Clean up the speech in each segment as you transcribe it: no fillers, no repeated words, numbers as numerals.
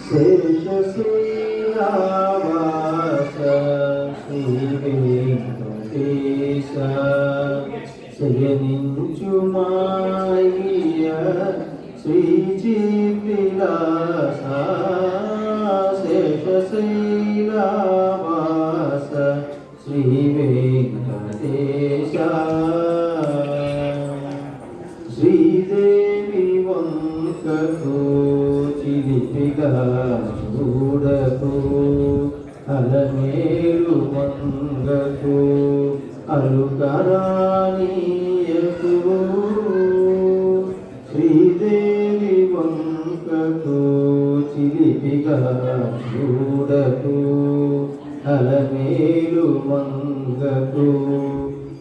శేషశైలవాస శ్రీ వెంకటేశ శయనించుమాయ శ్రీజీవిలాస శేషశైలవాస శ్రీ వెంకటేశ శ్రీదేవి వంకకు చిలిపిగా చూడకు అలమేలు మంగకు అలుకరానీయకు శ్రీదేవి వంకకు చిలిపిగా చూడకు అలమేలు మంగకు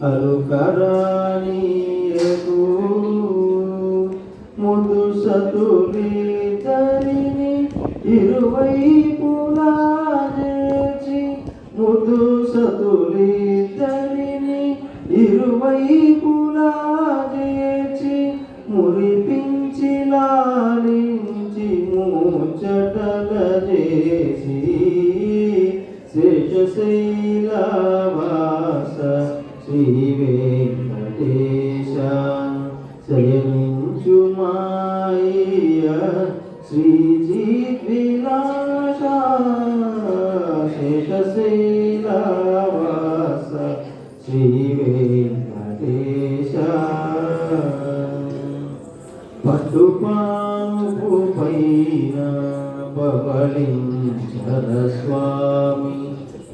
అలుకరానీయకు ముదు సతులిద్దరిని ఇరువైపులా చేర్చి ముదు సతులిద్దరిని ఇరువైపులా చేర్చి మురిపించి లాలించి ముచ్చటల చేసి శేషశైలవాస శ్రీ వెంకటేశ శయనించుమాయ శ్రీజీవిలాస శేషశైలవాస శ్రీ వెంకటేశ పట్టుపాము పైన పవళించర స్వామి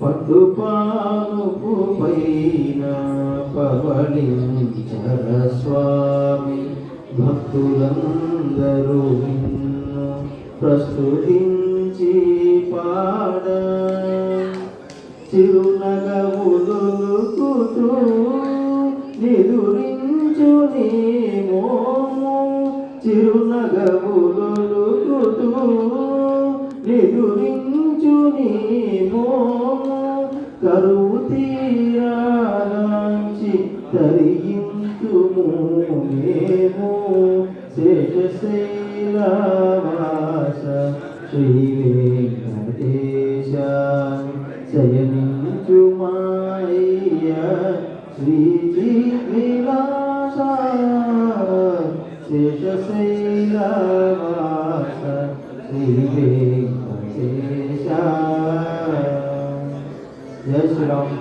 పట్టుపాము పైన పవళించర స్వామి భక్తులందరూ నిన్ను ప్రస్తుతించి పాడ చిరునగవులుకుతూ నిదురించు నీ మోము చిరునగవులుకుతూ నిదురించు నీ మోము కరువు తీరాలంచి తరింతుము మేము శేషశైలవాస శ్రీ వెంకటేశ శయనించుమాయ శ్రీజీవిలాస శేషశైలవాస శ్రీ వెంకటేశ. జై శ్రీరామ్.